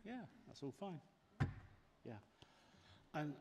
Yeah, that's all fine. Yeah. And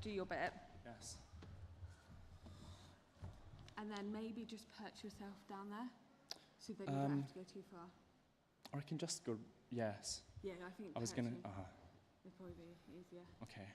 do your bit. Yes. And then maybe just perch yourself down there so that you don't have to go too far. Or I can just go, yes. Yeah, I think I was going to, would probably be easier. okay.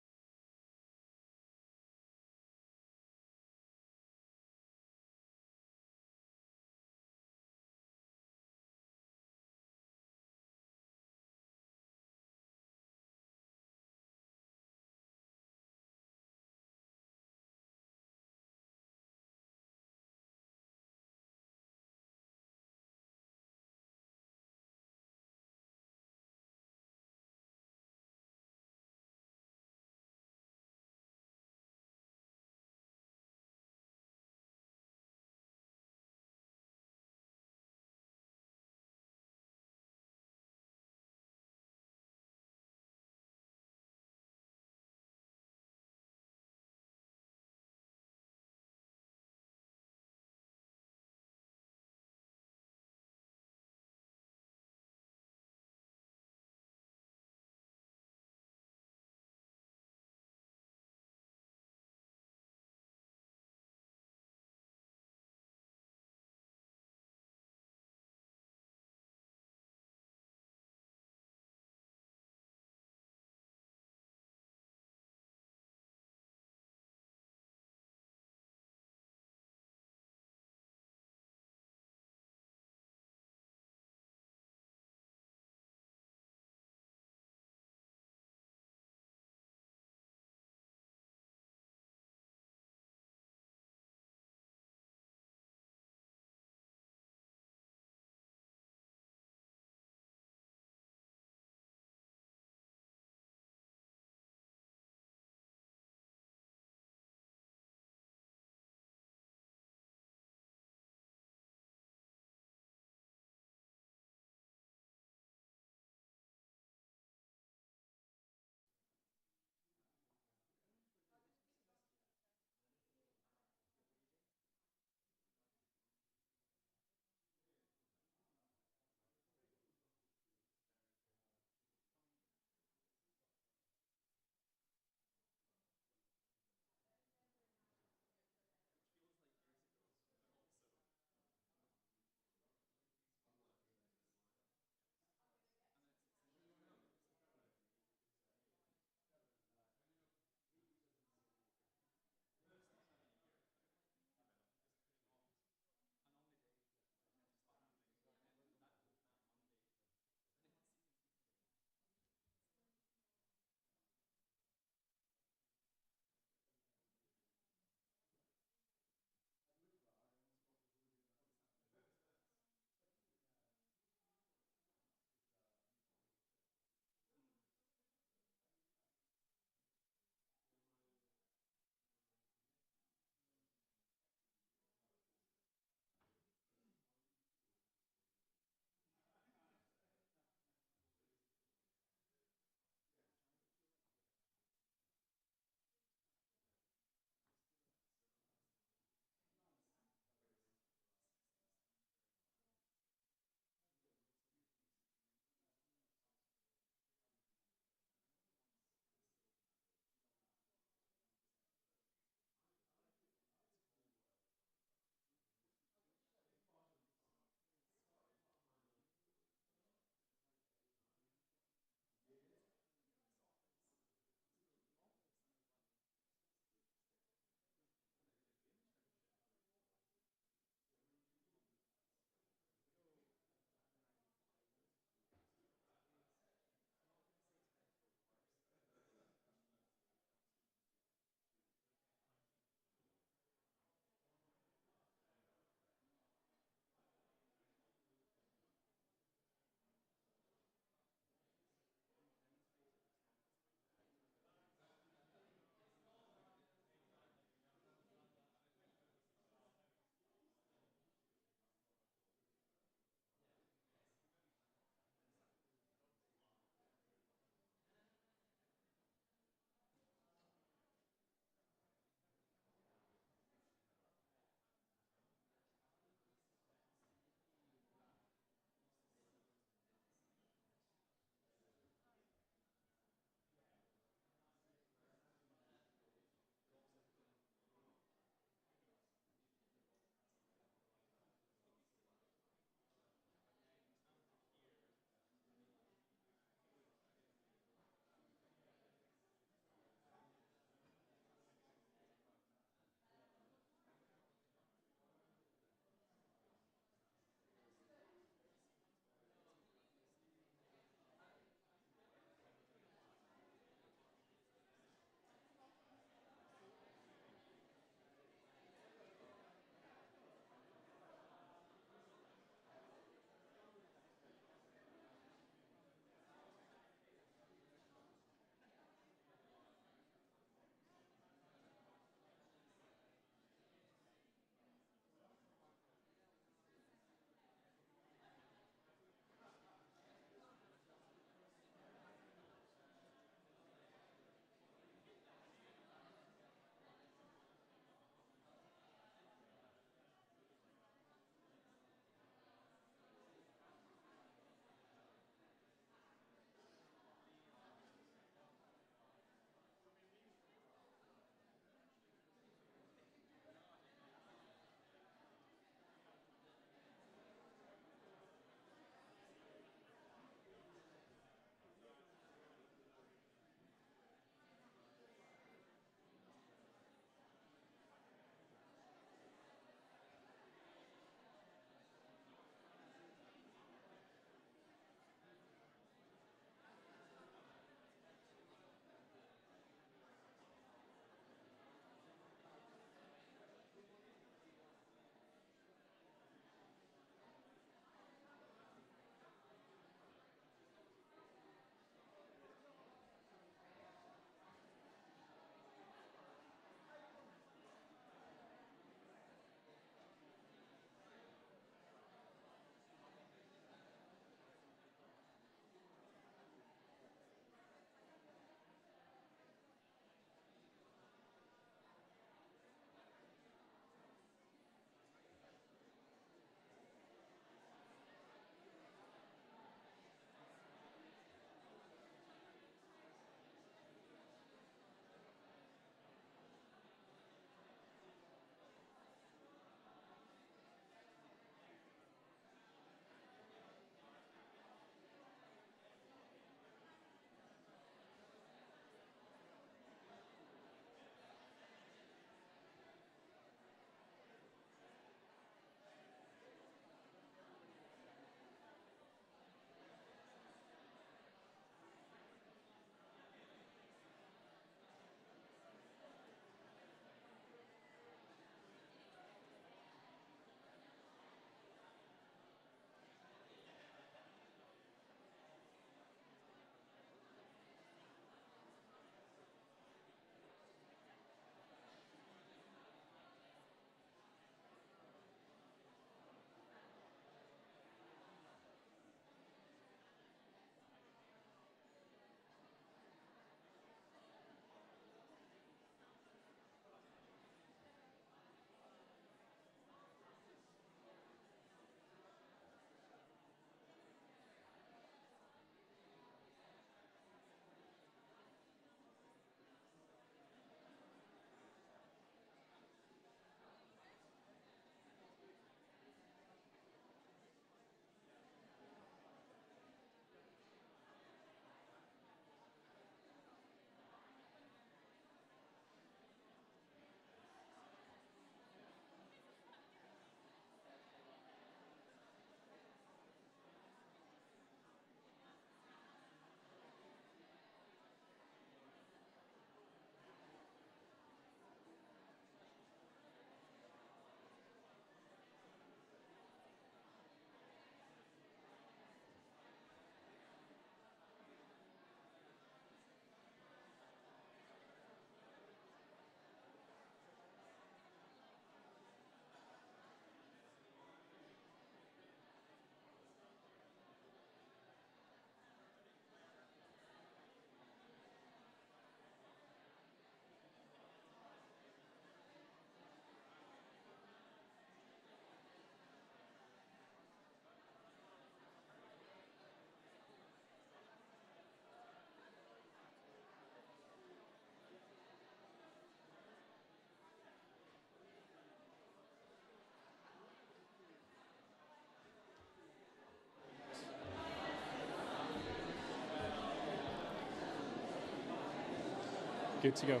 Good to go.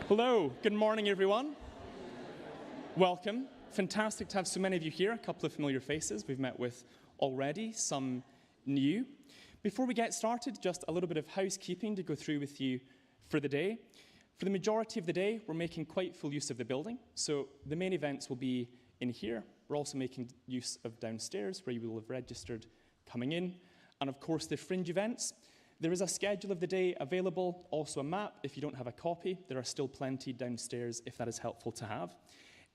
Hello, good morning, everyone. Welcome. Fantastic to have so many of you here, a couple of familiar faces we've met with already, some new. Before we get started, just a little bit of housekeeping to go through with you for the day. For the majority of the day, we're making quite full use of the building. So the main events will be in here. We're also making use of downstairs, where you will have registered coming in. And of course, the fringe events. There is a schedule of the day available, also a map. If you don't have a copy, there are still plenty downstairs if that is helpful to have.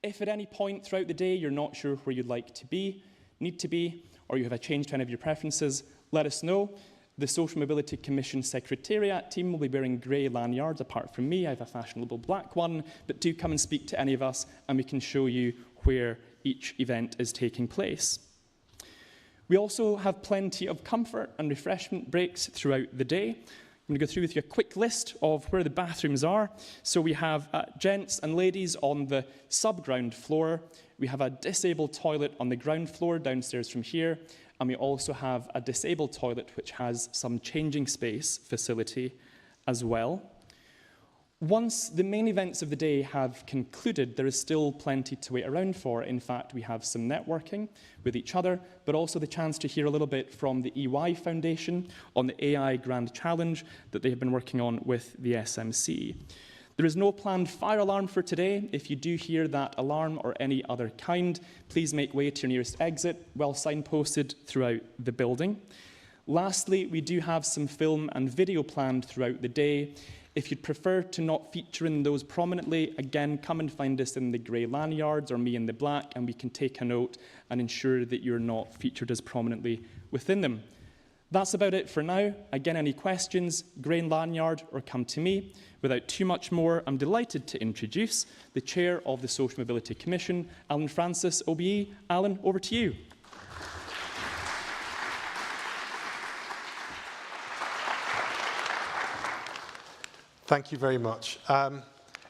If at any point throughout the day you're not sure where you'd like to be, need to be, or you have a change to any of your preferences, let us know. The Social Mobility Commission Secretariat team will be wearing grey lanyards. Apart from me, I have a fashionable black one, but do come and speak to any of us and we can show you where each event is taking place. We also have plenty of comfort and refreshment breaks throughout the day. I'm going to go through with you a quick list of where the bathrooms are. So we have gents and ladies on the sub-ground floor. We have a disabled toilet on the ground floor downstairs from here. And we also have a disabled toilet which has some changing space facility as well. Once the main events of the day have concluded, there is still plenty to wait around for. In fact, we have some networking with each other, but also the chance to hear a little bit from the EY Foundation on the AI Grand Challenge that they have been working on with the SMC. There is no planned fire alarm for today. If you do hear that alarm or any other kind, please make way to your nearest exit, well signposted throughout the building. Lastly, we do have some film and video planned throughout the day. If you'd prefer to not feature in those prominently, again, come and find us in the grey lanyards or me in the black, and we can take a note and ensure that you're not featured as prominently within them. That's about it for now. Again, any questions, grey lanyard, or come to me. Without too much more, I'm delighted to introduce the Chair of the Social Mobility Commission, Alun Francis OBE. Alun, over to you. Thank you very much.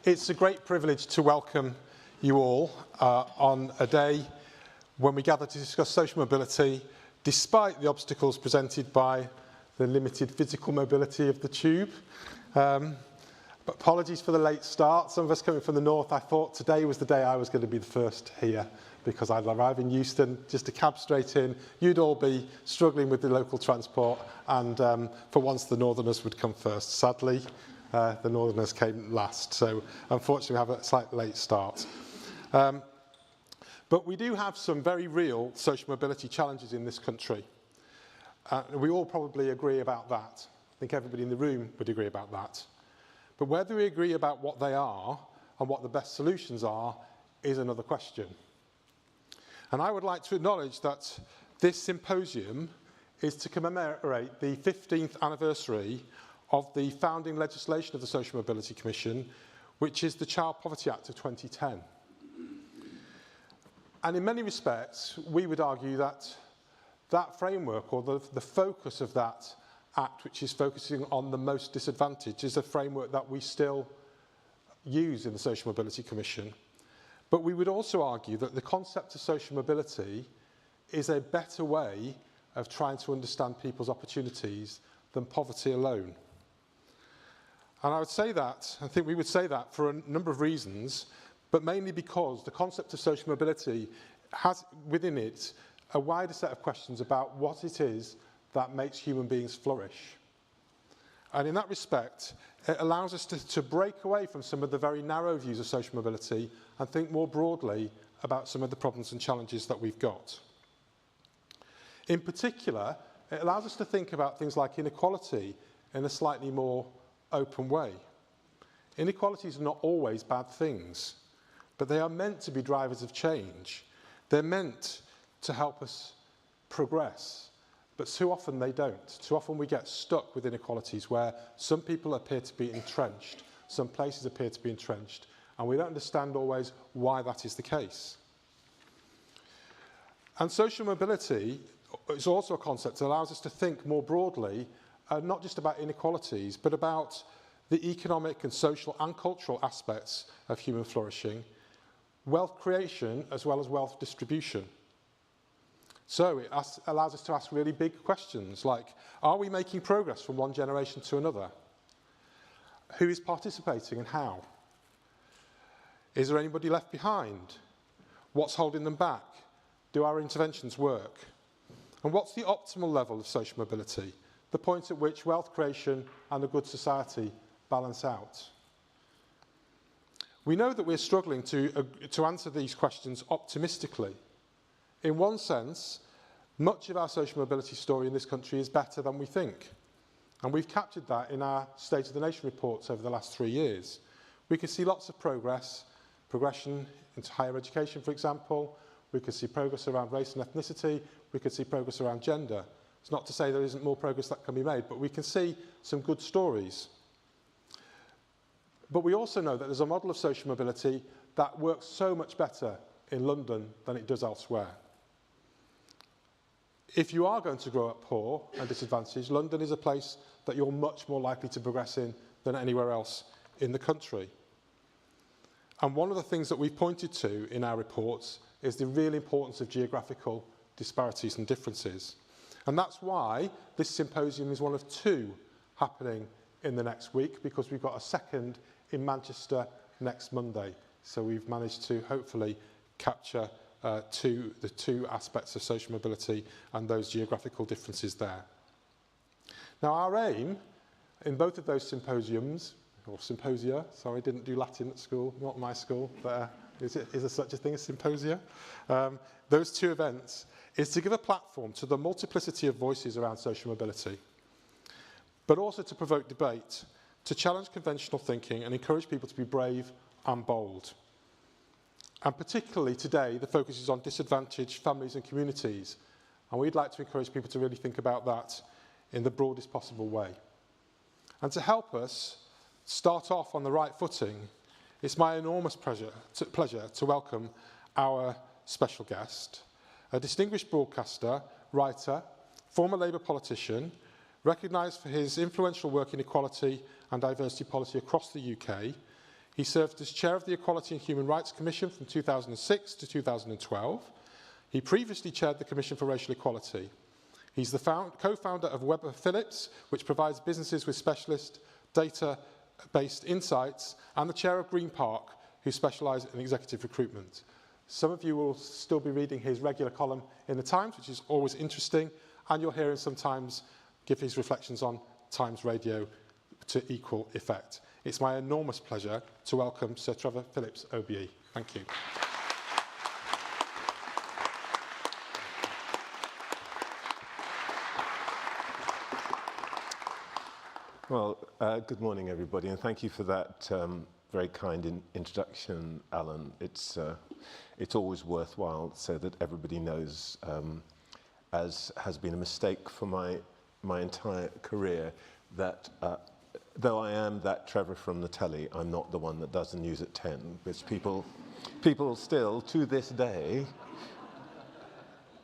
It's a great privilege to welcome you all on a day when we gather to discuss social mobility, despite the obstacles presented by the limited physical mobility of the tube. But apologies for the late start. Some of us coming from the north, I thought today was the day I was going to be the first here because I'd arrive in Euston, just a cab straight in. You'd all be struggling with the local transport, and for once the northerners would come first. Sadly, the northerners came last, so unfortunately we have a slight late start. But we do have some very real social mobility challenges in this country. We all probably agree about that. I think everybody in the room would agree about that. But whether we agree about what they are and what the best solutions are is another question. And I would like to acknowledge that this symposium is to commemorate the 15th anniversary of the founding legislation of the Social Mobility Commission, which is the Child Poverty Act of 2010. And in many respects, we would argue that that framework, or the focus of that Act, which is focusing on the most disadvantaged, is a framework that we still use in the Social Mobility Commission. But we would also argue that the concept of social mobility is a better way of trying to understand people's opportunities than poverty alone. And I would say that, I think we would say that for a number of reasons, but mainly because the concept of social mobility has within it a wider set of questions about what it is that makes human beings flourish. And in that respect, it allows us to break away from some of the very narrow views of social mobility and think more broadly about some of the problems and challenges that we've got. In particular, it allows us to think about things like inequality in a slightly more open way. Inequalities are not always bad things, but they are meant to be drivers of change. They're meant to help us progress. But too often they don't. Too often we get stuck with inequalities where some people appear to be entrenched, some places appear to be entrenched, and we don't understand always why that is the case. And social mobility is also a concept that allows us to think more broadly, not just about inequalities, but about the economic and social and cultural aspects of human flourishing, wealth creation as well as wealth distribution. So it allows us to ask really big questions like, are we making progress from one generation to another? Who is participating and how? Is there anybody left behind? What's holding them back? Do our interventions work? And what's the optimal level of social mobility? The point at which wealth creation and a good society balance out. We know that we're struggling to answer these questions optimistically. In one sense, much of our social mobility story in this country is better than we think. And we've captured that in our State of the Nation reports over the last 3 years. We can see lots of progression into higher education, for example. We can see progress around race and ethnicity. We can see progress around gender. It's not to say there isn't more progress that can be made, but we can see some good stories. But we also know that there's a model of social mobility that works so much better in London than it does elsewhere. If you are going to grow up poor and disadvantaged, London is a place that you're much more likely to progress in than anywhere else in the country. And one of the things that we've pointed to in our reports is the real importance of geographical disparities and differences. And that's why this symposium is one of 2 happening in the next week, because we've got a second in Manchester next Monday. So we've managed to hopefully capture the two aspects of social mobility and those geographical differences there. Now, our aim in both of those symposiums, or symposia, sorry, didn't do Latin at school, not my school, but is there such a thing as symposia? Those 2 events is to give a platform to the multiplicity of voices around social mobility, but also to provoke debate, to challenge conventional thinking and encourage people to be brave and bold. And particularly today, the focus is on disadvantaged families and communities. And we'd like to encourage people to really think about that in the broadest possible way. And to help us start off on the right footing, it's my enormous pleasure to welcome our special guest, a distinguished broadcaster, writer, former Labour politician, recognised for his influential work in equality and diversity policy across the UK. He served as chair of the Equality and Human Rights Commission from 2006 to 2012. He previously chaired the Commission for Racial Equality. He's the co-founder of Trevor Phillips, which provides businesses with specialist data-based insights, and the chair of Green Park, who specialise in executive recruitment. Some of you will still be reading his regular column in the Times, which is always interesting, and you'll hear him sometimes give his reflections on Times Radio to equal effect. It's my enormous pleasure to welcome Sir Trevor Phillips OBE. Thank you. Well, good morning, everybody, and thank you for that very kind introduction, Alan. It's always worthwhile so that everybody knows, as has been a mistake for my entire career, that though I am that Trevor from the telly, I'm not the one that does the news at 10, which people still, to this day,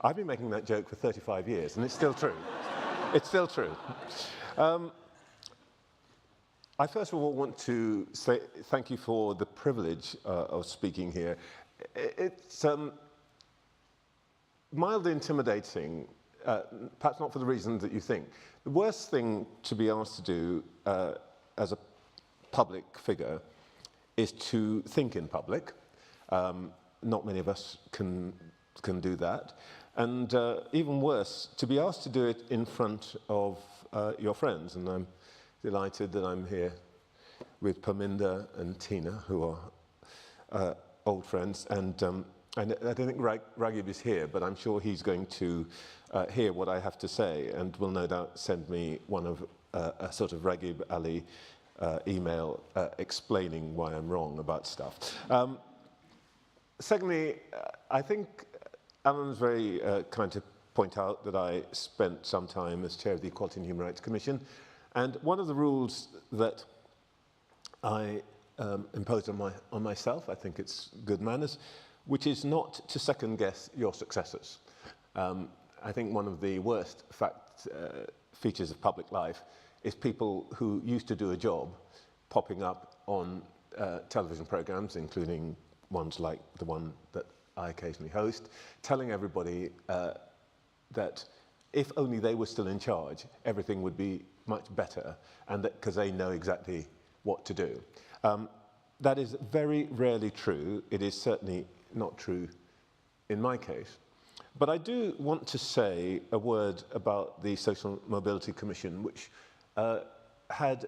I've been making that joke for 35 years, and it's still true. It's still true. I first of all want to say thank you for the privilege of speaking here. It's mildly intimidating, perhaps not for the reasons that you think. The worst thing to be asked to do as a public figure is to think in public. Not many of us can do that. And even worse, to be asked to do it in front of your friends. And I'm delighted that I'm here with Parminder and Tina, who are old friends. And I don't think Raghib is here, but I'm sure he's going to hear what I have to say and will no doubt send me one of a sort of Raghib Ali email explaining why I'm wrong about stuff. Secondly, I think Alan's very kind to point out that I spent some time as chair of the Equality and Human Rights Commission, and one of the rules that I imposed on myself, I think it's good manners, which is not to second guess your successors. I think one of the worst features of public life is people who used to do a job popping up on television programs, including ones like the one that I occasionally host, telling everybody that if only they were still in charge, everything would be much better, and that because they know exactly what to do. That is very rarely true. It is certainly not true in my case. But I do want to say a word about the Social Mobility Commission, which had,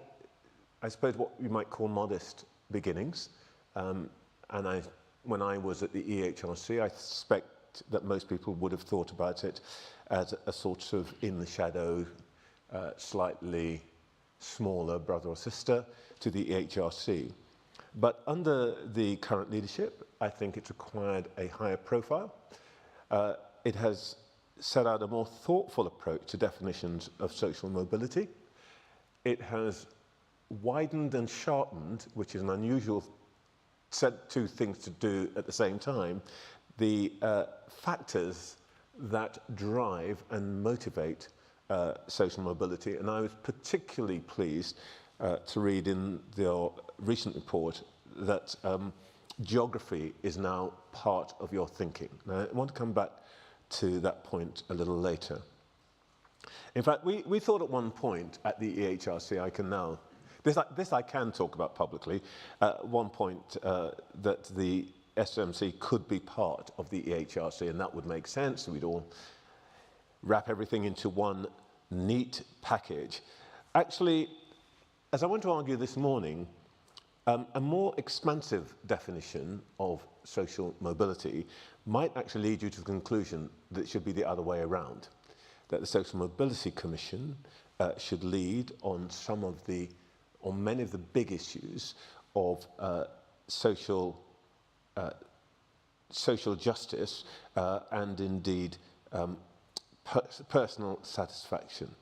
I suppose, what you might call modest beginnings. When I was at the EHRC, I suspect that most people would have thought about it as a sort of in-the-shadow, slightly smaller brother or sister to the EHRC. But under the current leadership, I think it's acquired a higher profile. It has set out a more thoughtful approach to definitions of social mobility. It has widened and sharpened, which is an unusual two things to do at the same time, the factors that drive and motivate social mobility. And I was particularly pleased to read in your recent report that geography is now part of your thinking. Now, I want to come back to that point a little later. In fact, we thought at one point at the EHRC, I can now, this I can talk about publicly, at one point that the SMC could be part of the EHRC, and that would make sense. We'd all wrap everything into one neat package. Actually, as I want to argue this morning, a more expansive definition of social mobility might actually lead you to the conclusion that it should be the other way around, that the Social Mobility Commission should lead on many of the big issues of social justice and indeed personal satisfaction.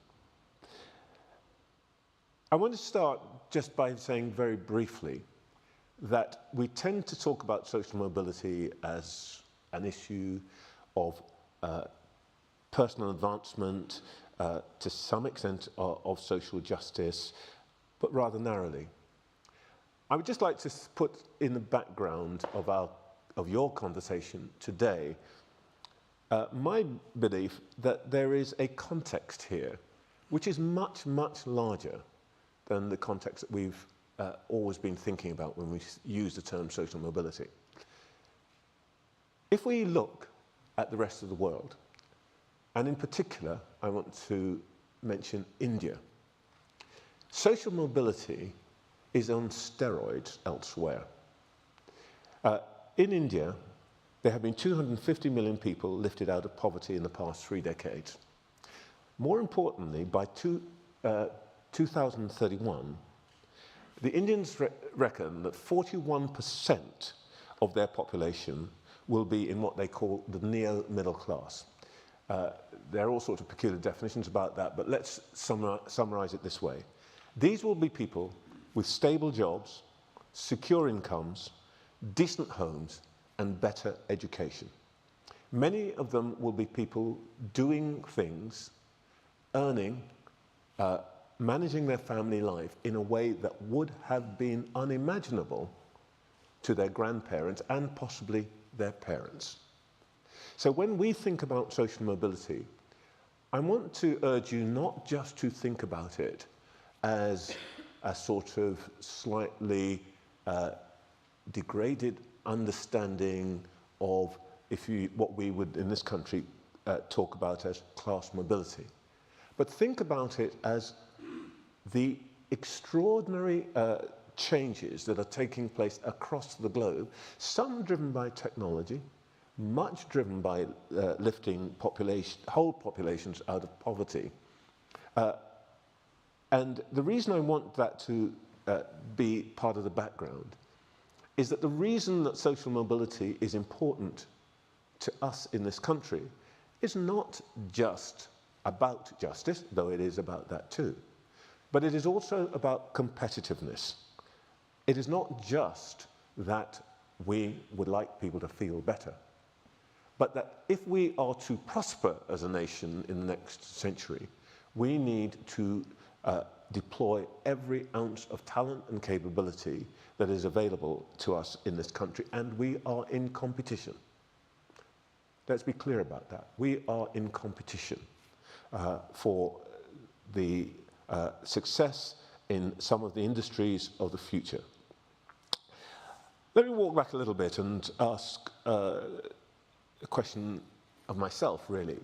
I want to start just by saying very briefly that we tend to talk about social mobility as an issue of personal advancement, to some extent of social justice, but rather narrowly. I would just like to put in the background of your conversation today my belief that there is a context here which is much, much larger than the context that we've always been thinking about when we use the term social mobility. If we look at the rest of the world, and in particular, I want to mention India, social mobility is on steroids elsewhere. In India, there have been 250 million people lifted out of poverty in the past 3 decades. More importantly, by 2031, the Indians reckon that 41% of their population will be in what they call the neo-middle class. There are all sorts of peculiar definitions about that, but let's summarize it this way. These will be people with stable jobs, secure incomes, decent homes, and better education. Many of them will be people doing things, earning, managing their family life in a way that would have been unimaginable to their grandparents and possibly their parents. So when we think about social mobility, I want to urge you not just to think about it as a sort of slightly degraded understanding of what we would in this country talk about as class mobility, but think about it as the extraordinary changes that are taking place across the globe, some driven by technology, much driven by lifting whole populations out of poverty. And the reason I want that to be part of the background is that the reason that social mobility is important to us in this country is not just about justice, though it is about that too, but it is also about competitiveness. It is not just that we would like people to feel better, but that if we are to prosper as a nation in the next century, we need to deploy every ounce of talent and capability that is available to us in this country, and we are in competition. Let's be clear about that. We are in competition for the success in some of the industries of the future. Let me walk back a little bit and ask a question of myself, really,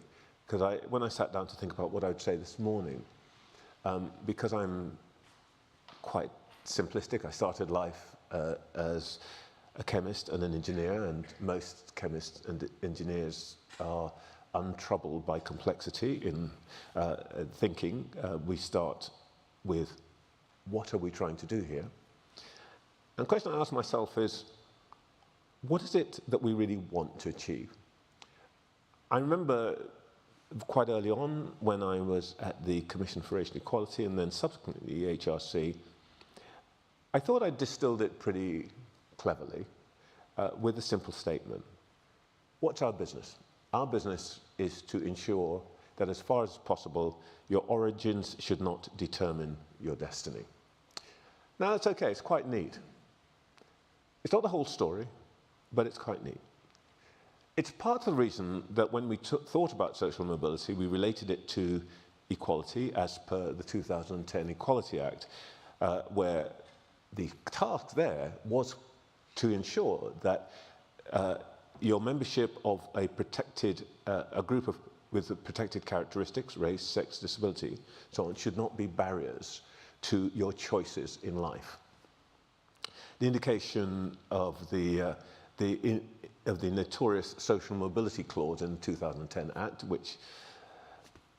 because when I sat down to think about what I would say this morning, because I'm quite simplistic, I started life as a chemist and an engineer, and most chemists and engineers are untroubled by complexity in thinking. We start with, what are we trying to do here? And the question I ask myself is, what is it that we really want to achieve? I remember quite early on when I was at the Commission for Racial Equality and then subsequently the HRC, I thought I'd distilled it pretty cleverly with a simple statement. What's our business? Our business is to ensure that as far as possible, your origins should not determine your destiny. Now, that's okay, it's quite neat. It's not the whole story, but it's quite neat. It's part of the reason that when we thought about social mobility, we related it to equality as per the 2010 Equality Act, where the task there was to ensure that your membership of a protected, a group with protected characteristics, race, sex, disability, so on, should not be barriers to your choices in life. The indication of the notorious Social Mobility Clause in the 2010 Act, which,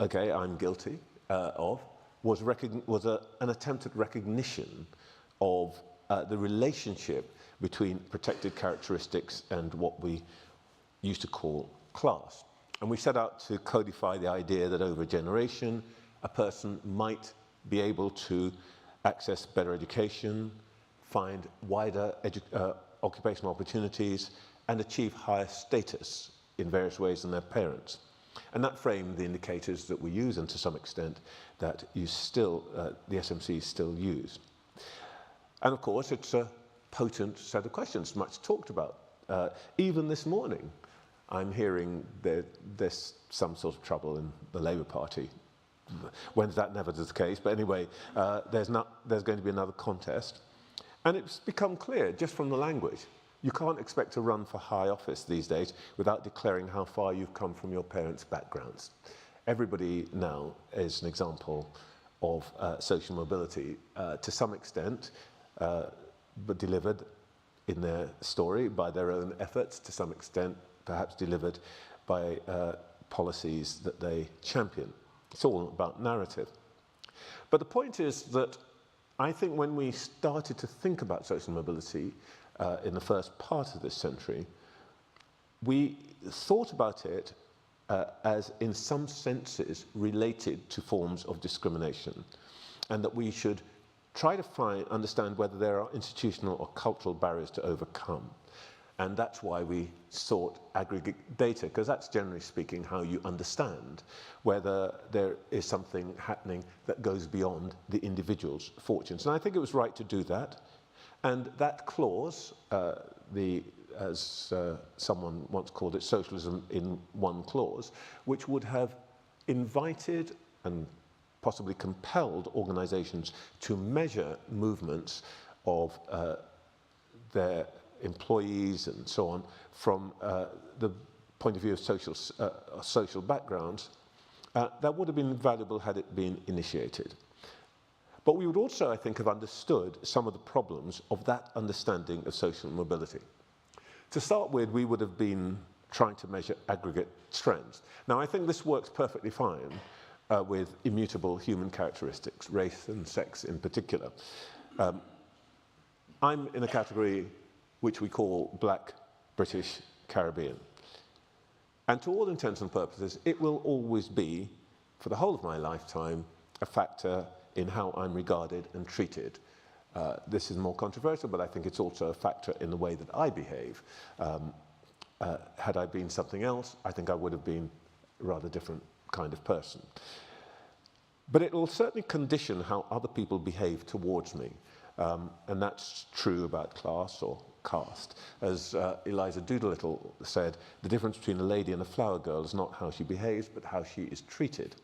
okay, I'm guilty of, was an attempted recognition of the relationship between protected characteristics and what we used to call class. And we set out to codify the idea that over a generation, a person might be able to access better education, find wider occupational opportunities, and achieve higher status in various ways than their parents. And that framed the indicators that we use, and to some extent that the SMCs still use. And of course, it's a potent set of questions, much talked about. Even this morning, I'm hearing there's some sort of trouble in the Labour Party. When's that never the case? But anyway, there's going to be another contest. And it's become clear, just from the language, you can't expect to run for high office these days without declaring how far you've come from your parents' backgrounds. Everybody now is an example of social mobility, to some extent, but delivered in their story by their own efforts, to some extent, perhaps delivered by policies that they champion. It's all about narrative. But the point is that I think when we started to think about social mobility in the first part of this century, we thought about it as, in some senses, related to forms of discrimination, and that we should try to understand whether there are institutional or cultural barriers to overcome. And that's why we sought aggregate data, because that's, generally speaking, how you understand whether there is something happening that goes beyond the individual's fortunes. And I think it was right to do that. And that clause, as someone once called it, socialism in one clause, which would have invited and possibly compelled organizations to measure movements of their employees and so on from the point of view of social backgrounds, that would have been valuable had it been initiated. But we would also, I think, have understood some of the problems of that understanding of social mobility. To start with, we would have been trying to measure aggregate trends. Now, I think this works perfectly fine with immutable human characteristics, race and sex in particular. I'm in a category which we call Black, British, Caribbean. And to all intents and purposes, it will always be, for the whole of my lifetime, a factor in how I'm regarded and treated. This is more controversial, but I think it's also a factor in the way that I behave. Had I been something else, I think I would have been a rather different kind of person. But it will certainly condition how other people behave towards me. And that's true about class or caste. As Eliza Doolittle said, the difference between a lady and a flower girl is not how she behaves, but how she is treated.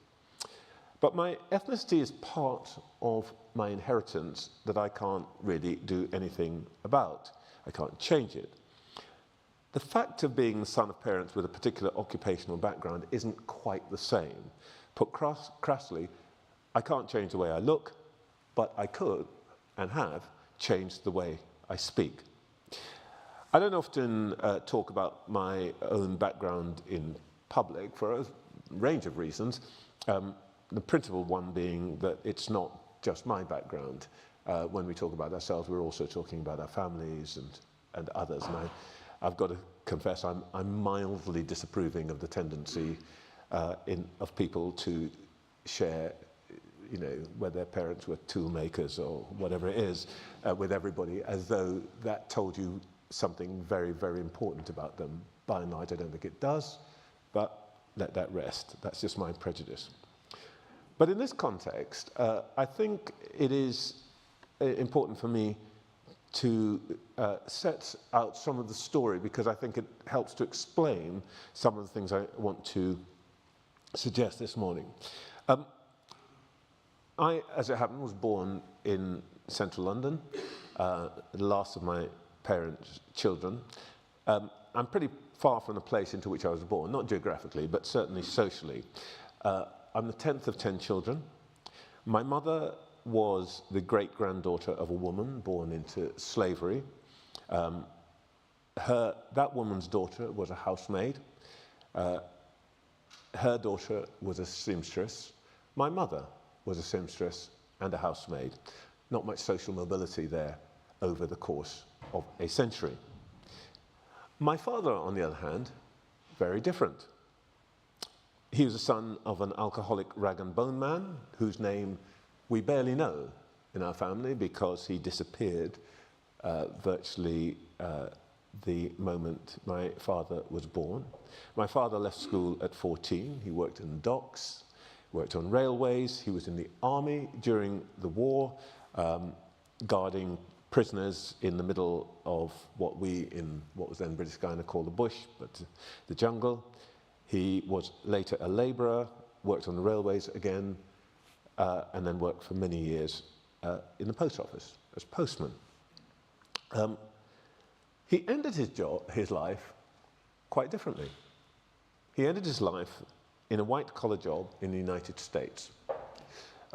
But my ethnicity is part of my inheritance that I can't really do anything about. I can't change it. The fact of being the son of parents with a particular occupational background isn't quite the same. Put crassly, I can't change the way I look, but I could and have changed the way I speak. I don't often talk about my own background in public for a range of reasons. The principal one being that it's not just my background. When we talk about ourselves, we're also talking about our families and others. And I've got to confess, I'm mildly disapproving of the tendency of people to share, you know, whether their parents were tool makers or whatever it is, with everybody, as though that told you something very, very important about them. By and large, I don't think it does, but let that rest. That's just my prejudice. But in this context, I think it is important for me to set out some of the story, because I think it helps to explain some of the things I want to suggest this morning. I, as it happened, was born in central London, the last of my parents' children. I'm pretty far from the place into which I was born, not geographically, but certainly socially. I'm the 10th of 10 children. My mother was the great-granddaughter of a woman born into slavery. That woman's daughter was a housemaid. Her daughter was a seamstress. My mother was a seamstress and a housemaid. Not much social mobility there over the course of a century. My father, on the other hand, very different. He was the son of an alcoholic rag and bone man whose name we barely know in our family because he disappeared virtually the moment my father was born. My father left school at 14. He worked in docks, worked on railways. He was in the army during the war, guarding prisoners in the middle of what was then British Guiana called the bush, but the jungle. He was later a labourer, worked on the railways again, and then worked for many years in the post office as postman. He ended his life quite differently. He ended his life in a white-collar job in the United States.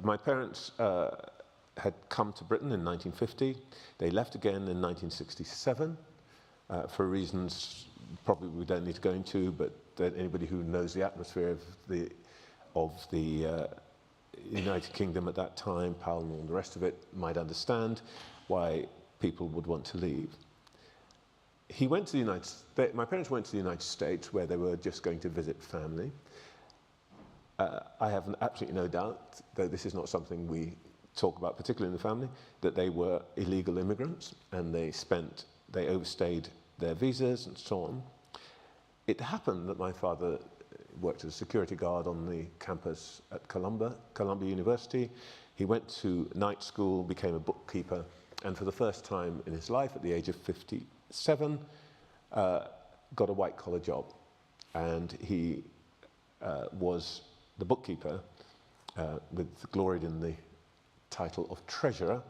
My parents had come to Britain in 1950. They left again in 1967 for reasons probably we don't need to go into, but anybody who knows the atmosphere of the United Kingdom at that time, Powell and all the rest of it, might understand why people would want to leave. He went to the United States. My parents went to the United States, where they were just going to visit family. I have absolutely no doubt, though this is not something we talk about particularly in the family, that they were illegal immigrants and they overstayed their visas and so on. It happened that my father worked as a security guard on the campus at Columbia University. He went to night school, became a bookkeeper, and for the first time in his life, at the age of 57, got a white-collar job. And he was the bookkeeper, gloried in the title of treasurer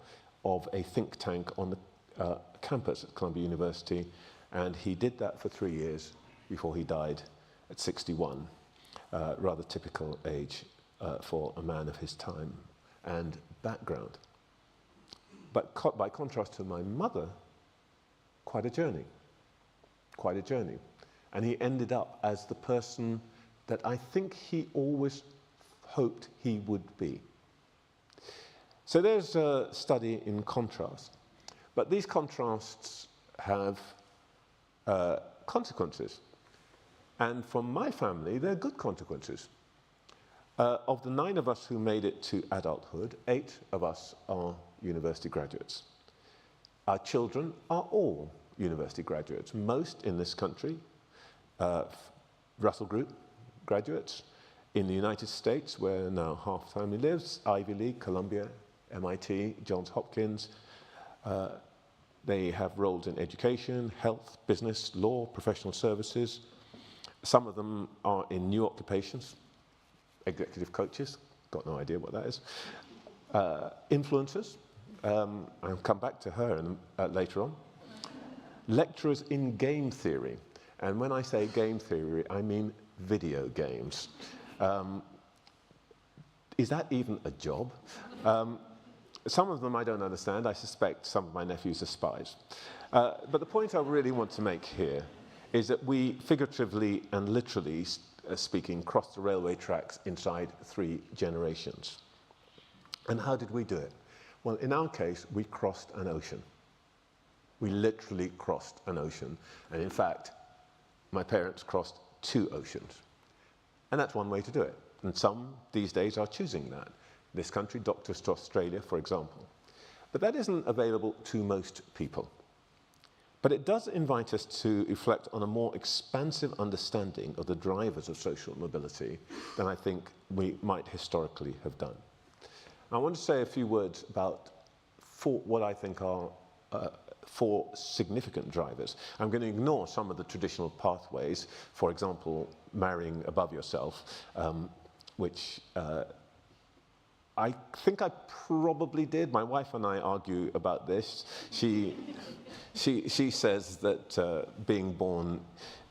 of a think tank on the campus at Columbia University, and he did that for 3 years before he died at 61, rather typical age for a man of his time and background. But by contrast to my mother, quite a journey. And he ended up as the person that I think he always hoped he would be. So there's a study in contrast. But these contrasts have consequences. And from my family, they're good consequences. Of the 9 of us who made it to adulthood, 8 of us are university graduates. Our children are all university graduates. Most in this country, Russell Group graduates. In the United States, where now half the family lives, Ivy League, Columbia, MIT, Johns Hopkins. They have roles in education, health, business, law, professional services. Some of them are in new occupations, executive coaches, got no idea what that is. Influencers, I'll come back to her later on. Lecturers in game theory, and when I say game theory, I mean video games. Is that even a job? Some of them I don't understand. I suspect some of my nephews are spies. But the point I really want to make here is that we figuratively and literally speaking crossed the railway tracks inside 3 generations. And how did we do it? Well, in our case, we crossed an ocean. We literally crossed an ocean. And in fact, my parents crossed 2 oceans. And that's one way to do it. And some these days are choosing that. This country, doctors to Australia, for example. But that isn't available to most people. But it does invite us to reflect on a more expansive understanding of the drivers of social mobility than I think we might historically have done. I want to say a few words about what I think are 4 significant drivers. I'm going to ignore some of the traditional pathways, for example, marrying above yourself, which I think I probably did. My wife and I argue about this. She says that being born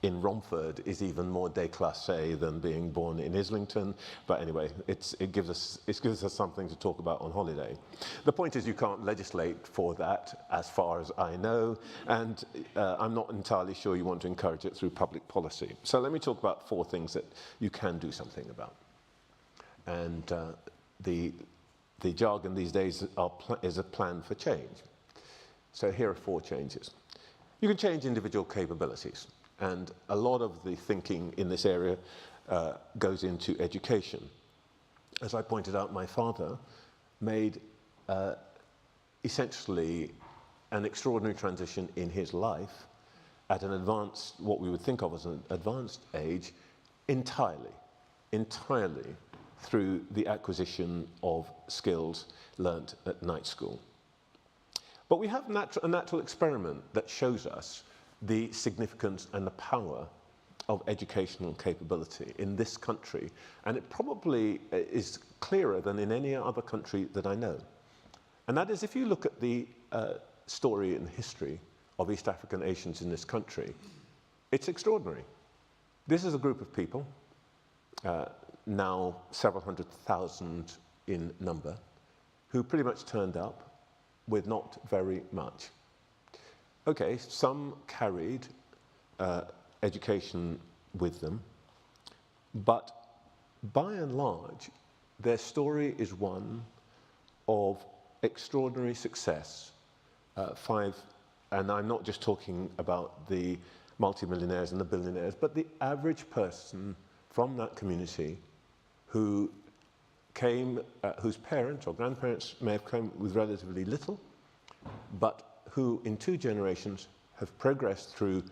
in Romford is even more déclassé than being born in Islington. But anyway, it gives us something to talk about on holiday. The point is you can't legislate for that, as far as I know, and I'm not entirely sure you want to encourage it through public policy. So let me talk about 4 things that you can do something about. And the jargon these days is a plan for change. So here are 4 changes. You can change individual capabilities, and a lot of the thinking in this area goes into education. As I pointed out, my father made essentially an extraordinary transition in his life at an advanced, what we would think of as an advanced age, entirely through the acquisition of skills learnt at night school. But we have a natural experiment that shows us the significance and the power of educational capability in this country, and it probably is clearer than in any other country that I know. And that is, if you look at the story and history of East African nations in this country, it's extraordinary. This is a group of people, now several 100,000 in number, who pretty much turned up with not very much. Okay, some carried education with them, but by and large, their story is one of extraordinary success. And I'm not just talking about the multimillionaires and the billionaires, but the average person from that community who came, whose parents or grandparents may have come with relatively little, but who in 2 generations have progressed through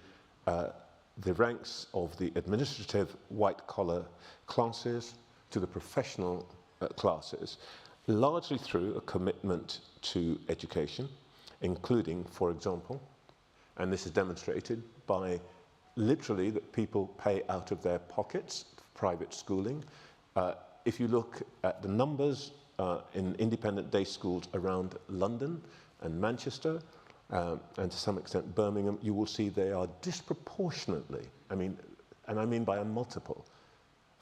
the ranks of the administrative white-collar classes to the professional classes, largely through a commitment to education, including, for example, and this is demonstrated by literally that people pay out of their pockets private schooling. If you look at the numbers in independent day schools around London and Manchester, and to some extent Birmingham, you will see they are disproportionately, I mean by a multiple,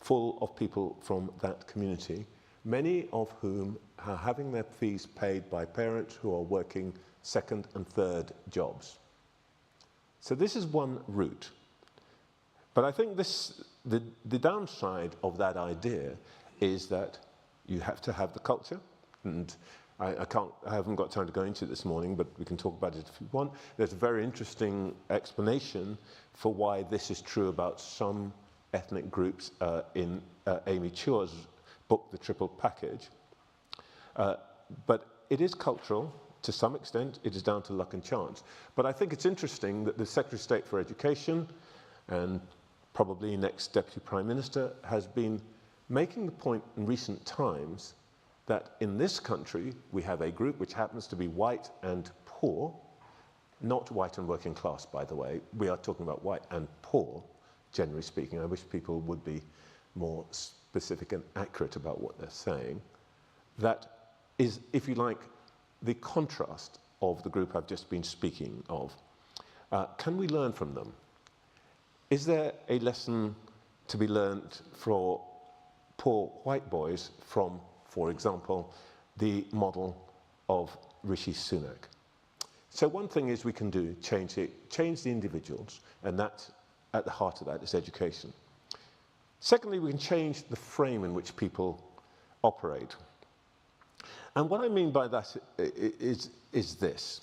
full of people from that community, many of whom are having their fees paid by parents who are working 2nd and 3rd jobs. So this is one route. But I think the downside of that idea is that you have to have the culture, and I haven't got time to go into it this morning, but we can talk about it if you want. There's a very interesting explanation for why this is true about some ethnic groups in Amy Chua's book, The Triple Package. But it is cultural. To some extent, it is down to luck and chance. But I think it's interesting that the Secretary of State for Education, and probably next Deputy Prime Minister, has been making the point in recent times that in this country we have a group which happens to be white and poor, not white and working class, by the way. We are talking about white and poor, generally speaking. I wish people would be more specific and accurate about what they're saying. That is, if you like, the contrast of the group I've just been speaking of. Can we learn from them? Is there a lesson to be learned for poor white boys from, for example, the model of Rishi Sunak? So one thing is we can do, change the individuals, and that, at the heart of that is education. Secondly, we can change the frame in which people operate. And what I mean by that is this.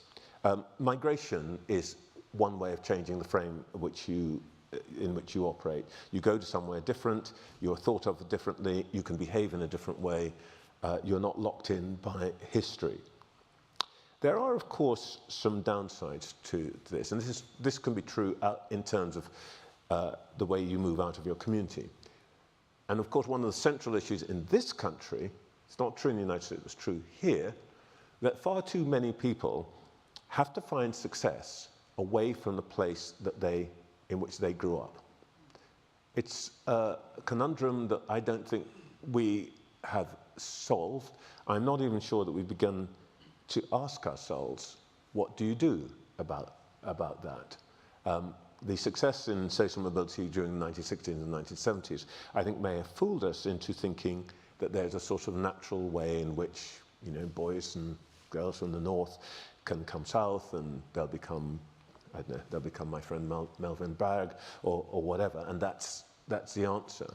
Migration is one way of changing the frame in which you operate. You go to somewhere different, you're thought of differently, you can behave in a different way, you're not locked in by history. There are, of course, some downsides to this, and this can be true in terms of the way you move out of your community. And of course, one of the central issues in this country, it's not true in the United States, it's true here, that far too many people have to find success away from the place in which they grew up. It's a conundrum that I don't think we have solved. I'm not even sure that we've begun to ask ourselves, what do you do about that? The success in social mobility during the 1960s and 1970s, I think, may have fooled us into thinking that there's a sort of natural way in which, you know, boys and girls from the north can come south and they'll become, I don't know, they'll become my friend Melvin Bragg or whatever, and that's the answer.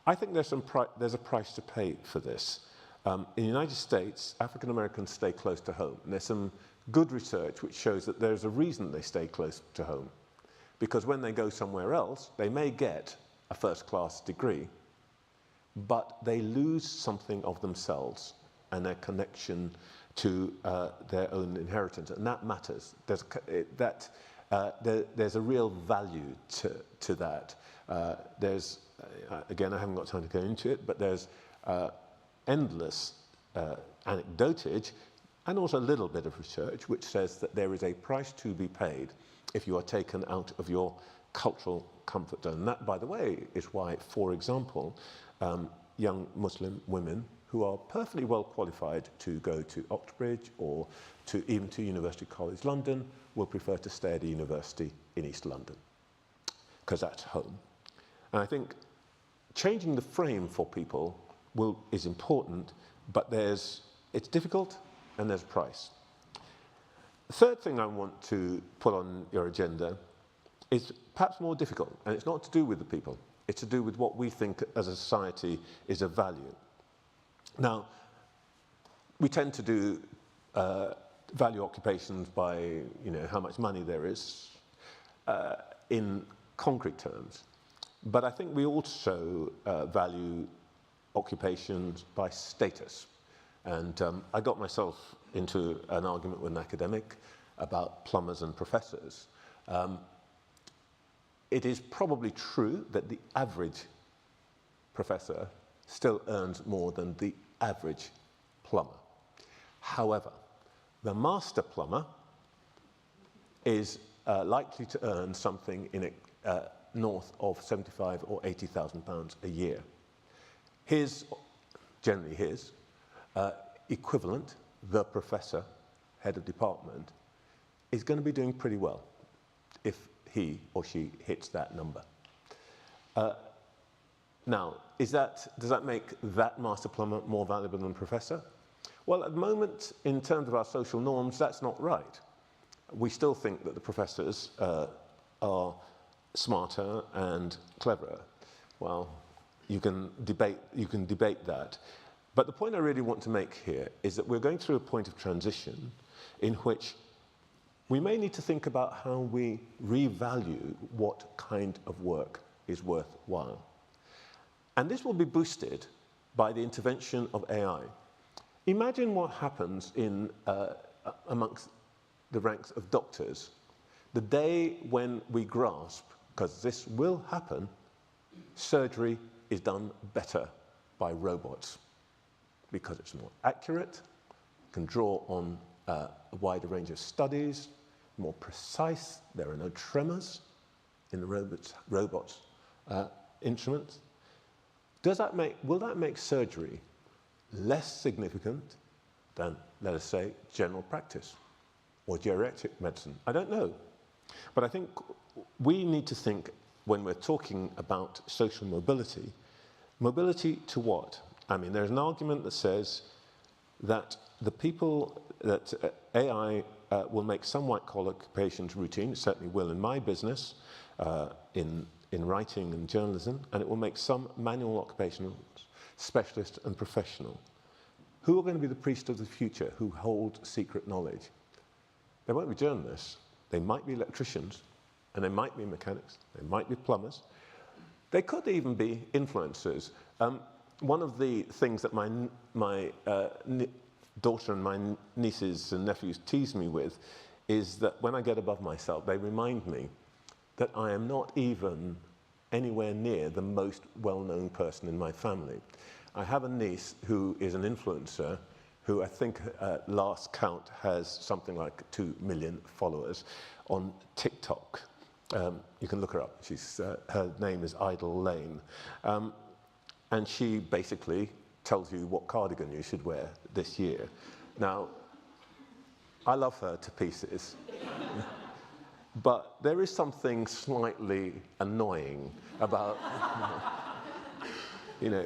I think there's a price to pay for this. In the United States, African Americans stay close to home, and there's some good research which shows that there's a reason they stay close to home. Because when they go somewhere else, they may get a first-class degree, but they lose something of themselves and their connection to their own inheritance, and that matters. There's a real value to that. Again, I haven't got time to go into it, but there's endless anecdotage and also a little bit of research which says that there is a price to be paid if you are taken out of your cultural comfort zone. And that, by the way, is why, for example, young Muslim women who are perfectly well qualified to go to Oxbridge or even to University College London will prefer to stay at a university in East London, because that's home. And I think changing the frame for people is important, but it's difficult and there's a price. The third thing I want to put on your agenda is perhaps more difficult, and it's not to do with the people. It's to do with what we think as a society is of value. Now, we tend to do value occupations by, you know, how much money there is in concrete terms. But I think we also value occupations by status. And I got myself into an argument with an academic about plumbers and professors. It is probably true that the average professor still earns more than the average plumber. However, the master plumber is likely to earn something in north of £75,000 or £80,000 a year. Generally his equivalent, the professor, head of department, is going to be doing pretty well if he or she hits that number. Now, does that make that master plumber more valuable than professor? Well, at the moment, in terms of our social norms, that's not right. We still think that the professors are smarter and cleverer. Well, you can debate that. But the point I really want to make here is that we're going through a point of transition in which we may need to think about how we revalue what kind of work is worthwhile. And this will be boosted by the intervention of AI. Imagine what happens amongst the ranks of doctors the day when we grasp, because this will happen, surgery is done better by robots because it's more accurate, can draw on a wider range of studies, more precise, there are no tremors in the robots' instruments. will that make surgery less significant than, let us say, general practice or geriatric medicine? I don't know. But I think we need to think, when we're talking about social mobility, mobility to what? I mean, there's an argument that says that AI will make some white-collar occupations routine. It certainly will in my business, in writing and journalism, and it will make some manual occupations specialist and professional. Who are going to be the priests of the future who hold secret knowledge? They won't be journalists. They might be electricians, and they might be mechanics. They might be plumbers. They could even be influencers. One of the things that my daughter and my nieces and nephews tease me with is that when I get above myself, they remind me that I am not even anywhere near the most well-known person in my family. I have a niece who is an influencer who I think at last count has something like 2 million followers on TikTok. You can look her up. Her name is Idle Lane. And she basically tells you what cardigan you should wear this year. Now, I love her to pieces. But there is something slightly annoying about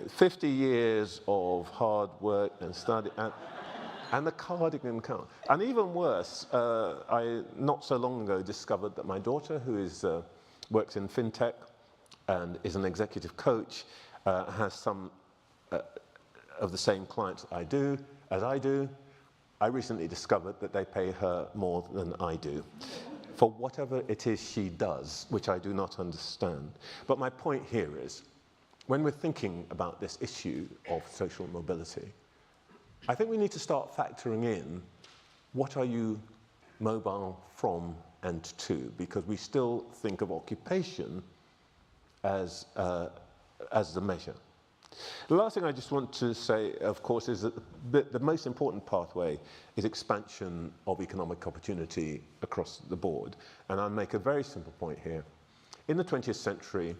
50 years of hard work and study, and the cardigan count. And even worse, I not so long ago discovered that my daughter, who works in fintech and is an executive coach, has some of the same clients as I do. I recently discovered that they pay her more than I do for whatever it is she does, which I do not understand. But my point here is, when we're thinking about this issue of social mobility, I think we need to start factoring in what are you mobile from and to, because we still think of occupation as the measure. The last thing I just want to say, of course, is that the most important pathway is expansion of economic opportunity across the board. And I'll make a very simple point here. In the 20th century,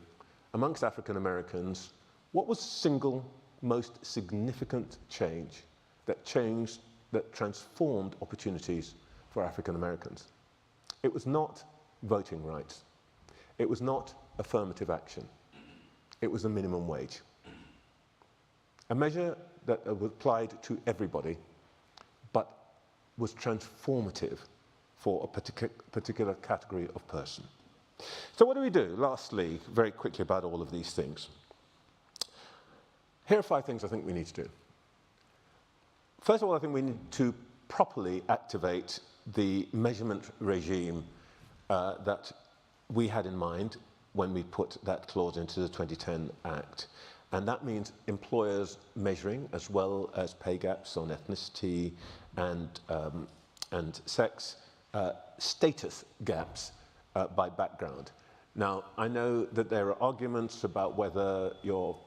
amongst African Americans, what was the single most significant change that transformed opportunities for African Americans? It was not voting rights. It was not affirmative action. It was the minimum wage. A measure that was applied to everybody, but was transformative for a particular category of person. So what do we do? Lastly, very quickly about all of these things. Here are 5 things I think we need to do. First of all, I think we need to properly activate the measurement regime that we had in mind when we put that clause into the 2010 Act. And that means employers measuring, as well as pay gaps on ethnicity and sex, status gaps by background. Now, I know that there are arguments about whether your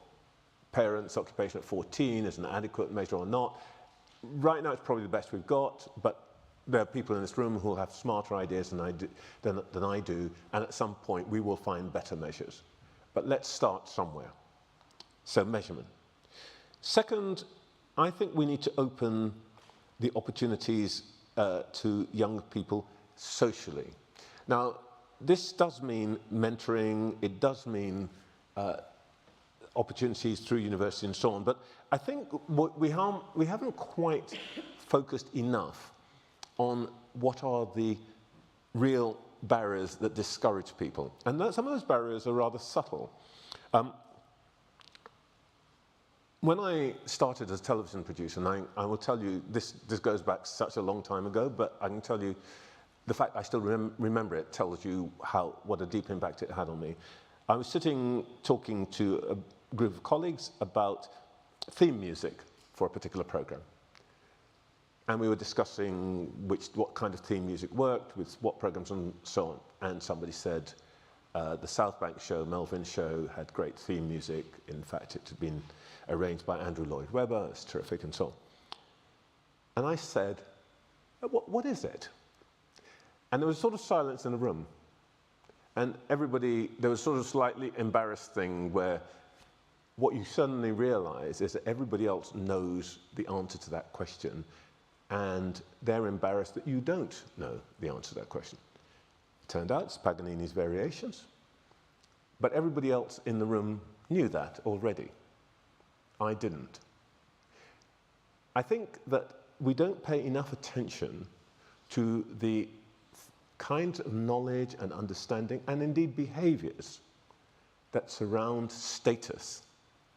parents' occupation at 14 is an adequate measure or not. Right now, it's probably the best we've got, but there are people in this room who will have smarter ideas than I do, and at some point, we will find better measures. But let's start somewhere. So measurement. Second, I think we need to open the opportunities to young people socially. Now, this does mean mentoring, it does mean opportunities through university and so on, but I think we haven't quite focused enough on what are the real barriers that discourage people. And some of those barriers are rather subtle. When I started as a television producer, and I will tell you, this goes back such a long time ago, but I can tell you, the fact I still remember it tells you what a deep impact it had on me. I was talking to a group of colleagues about theme music for a particular program. And we were discussing what kind of theme music worked, with what programs and so on. And somebody said, the South Bank show, Melvin's show, had great theme music. In fact, it had been arranged by Andrew Lloyd Webber. It's terrific and so on. And I said, what is it? And there was sort of silence in the room. And everybody, there was sort of slightly embarrassed thing where what you suddenly realize is that everybody else knows the answer to that question, and they're embarrassed that you don't know the answer to that question. Turned out it's Paganini's Variations, but everybody else in the room knew that already. I didn't. I think that we don't pay enough attention to the kinds of knowledge and understanding, and indeed behaviors, that surround status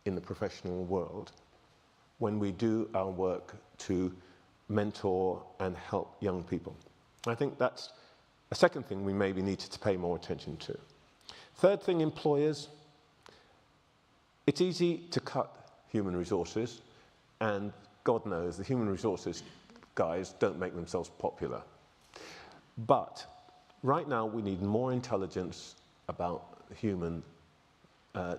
in the professional world when we do our work to mentor and help young people. I think that's a second thing we maybe need to pay more attention to. Third thing, employers. It's easy to cut human resources, and God knows the human resources guys don't make themselves popular. But right now we need more intelligence about human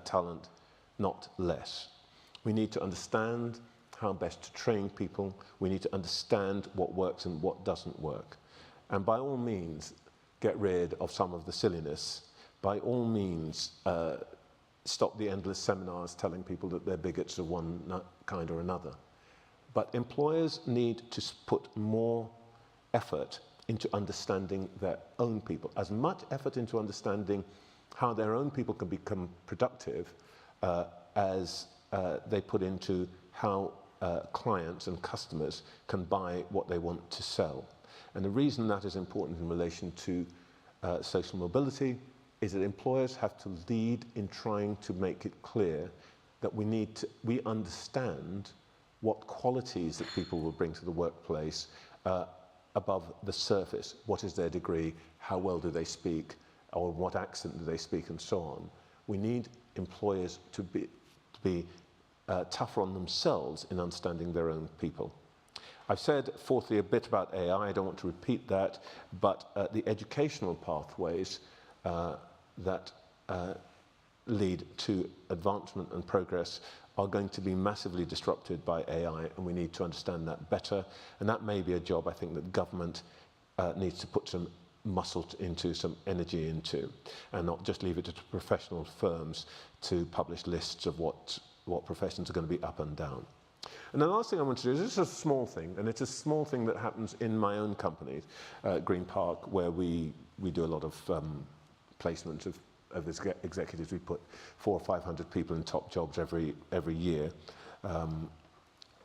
talent, not less. We need to understand how best to train people. We need to understand what works and what doesn't work. And by all means, get rid of some of the silliness. By all means, stop the endless seminars telling people that they're bigots of one kind or another. But employers need to put more effort into understanding their own people, as much effort into understanding how their own people can become productive as they put into how clients and customers can buy what they want to sell. And the reason that is important in relation to social mobility is that employers have to lead in trying to make it clear that we understand what qualities that people will bring to the workplace above the surface. What is their degree? How well do they speak? Or what accent do they speak, and so on. We need employers to be tougher on themselves in understanding their own people. I've said, fourthly, a bit about AI. I don't want to repeat that, but the educational pathways that lead to advancement and progress are going to be massively disrupted by AI, and we need to understand that better. And that may be a job I think that government needs to put some muscle into, some energy into, and not just leave it to professional firms to publish lists of what professions are going to be up and down. And the last thing I want to do is just a small thing, and it's a small thing that happens in my own company, Green Park, where we do a lot of placement of executives. We put 400 or 500 people in top jobs every year.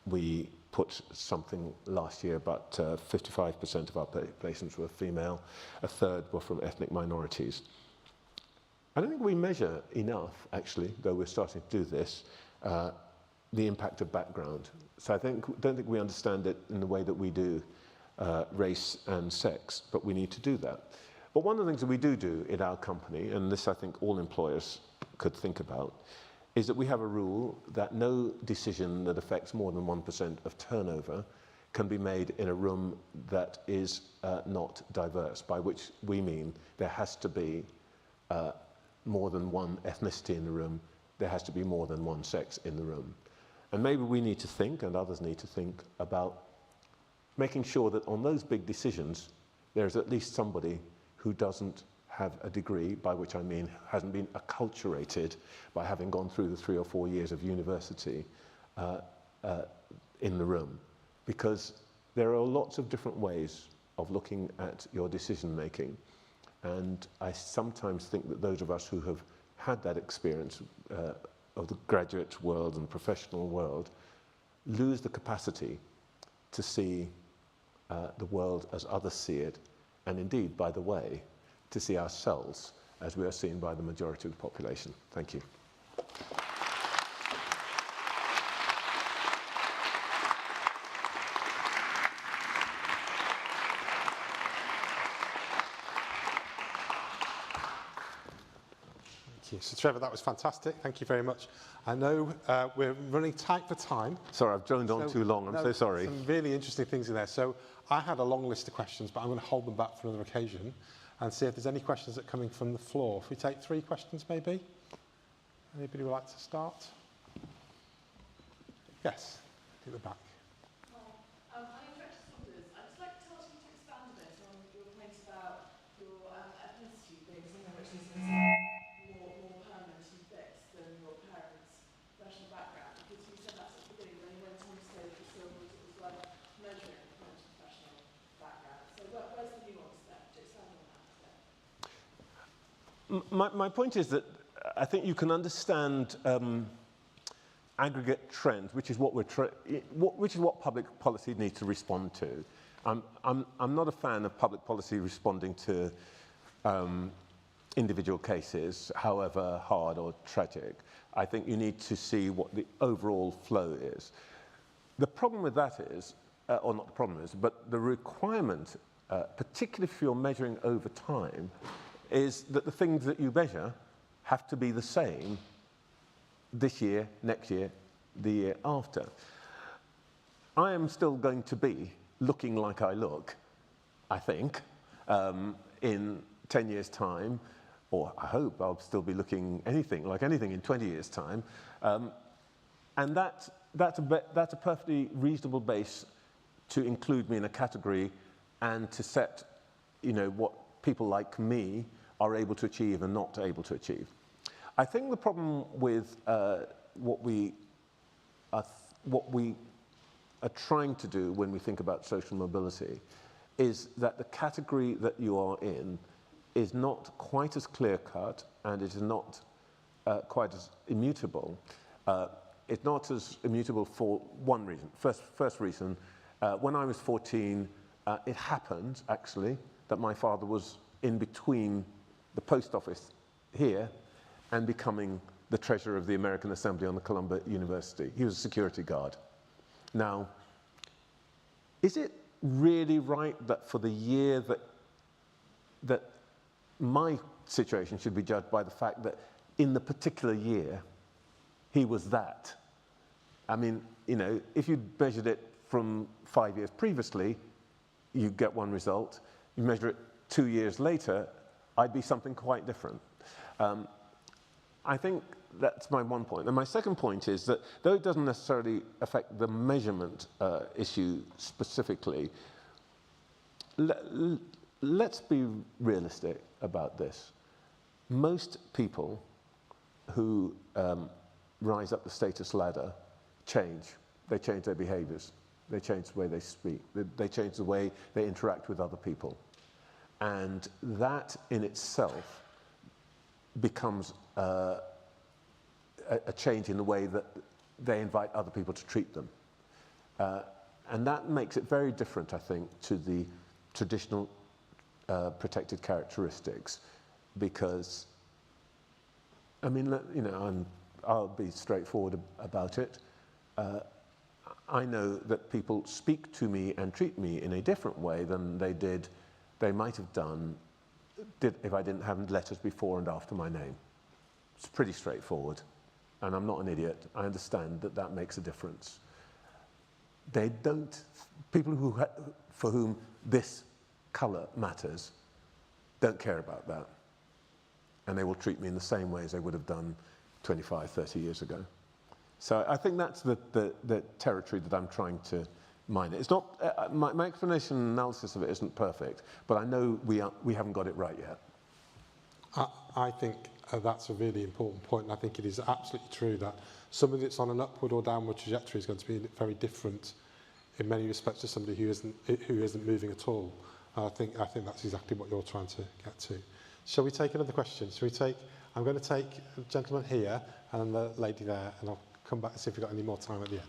We put something last year, about 55% of our placements were female, a third were from ethnic minorities. I don't think we measure enough, actually, though we're starting to do this, the impact of background. So I don't think we understand it in the way that we do race and sex, but we need to do that. But one of the things that we do in our company, and this I think all employers could think about, is that we have a rule that no decision that affects more than 1% of turnover can be made in a room that is not diverse, by which we mean there has to be more than one ethnicity in the room, there has to be more than one sex in the room. And maybe we need to think, and others need to think, about making sure that on those big decisions, there's at least somebody who doesn't have a degree, by which I mean hasn't been acculturated by having gone through the 3 or 4 years of university in the room. Because there are lots of different ways of looking at your decision making. And I sometimes think that those of us who have had that experience of the graduate world and professional world lose the capacity to see the world as others see it, and indeed, by the way, to see ourselves as we are seen by the majority of the population. Thank you. Thank you. So Trevor, that was fantastic. Thank you very much. I know we're running tight for time. Sorry, I've droned on too long. I'm so sorry. Some really interesting things in there. So I had a long list of questions, but I'm going to hold them back for another occasion and see if there's any questions that are coming from the floor. If we take 3 questions, maybe? Anybody would like to start? Yes, at the back. I'm Francis OBE. I'd just like to ask you to expand a bit on your point about your ethnicity being something which is more permanent and fixed than your parents' My point is that I think you can understand aggregate trends, which is what public policy needs to respond to. I'm not a fan of public policy responding to individual cases, however hard or tragic. I think you need to see what the overall flow is. The problem with that is, or not the problem is, but the requirement, particularly if you're measuring over time, is that the things that you measure have to be the same this year, next year, the year after. I am still going to be looking like I look, I think, in 10 years' time, or I hope I'll still be looking like anything in 20 years' time. And that's a perfectly reasonable base to include me in a category and to set, what people like me are able to achieve and not able to achieve. I think the problem with what we are trying to do when we think about social mobility is that the category that you are in is not quite as clear-cut and it is not quite as immutable. It's not as immutable for one reason. First reason, when I was 14, it happened, actually, that my father was in between the post office here and becoming the treasurer of the American Assembly on the Columbia University. He was a security guard. Now, is it really right that for the year that my situation should be judged by the fact that in the particular year, he was that? I mean, if you measured it from 5 years previously, you get one result. You measure it 2 years later, I'd be something quite different. I think that's my one point. And my second point is that though it doesn't necessarily affect the measurement issue specifically, let's be realistic about this. Most people who rise up the status ladder change. They change their behaviors. They change the way they speak. They change the way they interact with other people. And that in itself becomes a change in the way that they invite other people to treat them. And that makes it very different, I think, to the traditional protected characteristics, because, I mean, I'll be straightforward about it. I know that people speak to me and treat me in a different way than they might have done if I didn't have letters before and after my name. It's pretty straightforward, and I'm not an idiot. I understand that that makes a difference. People for whom this colour matters don't care about that, and they will treat me in the same way as they would have done 25, 30 years ago. So I think that's the territory that I'm trying to mine. It's not, my explanation and analysis of it isn't perfect, but I know we haven't got it right yet. I think that's a really important point, and I think it is absolutely true that somebody that's on an upward or downward trajectory is going to be very different in many respects to somebody who isn't moving at all. I think that's exactly what you're trying to get to. Shall we take another question? I'm going to take the gentleman here and the lady there, and I'll come back and see if we've got any more time at the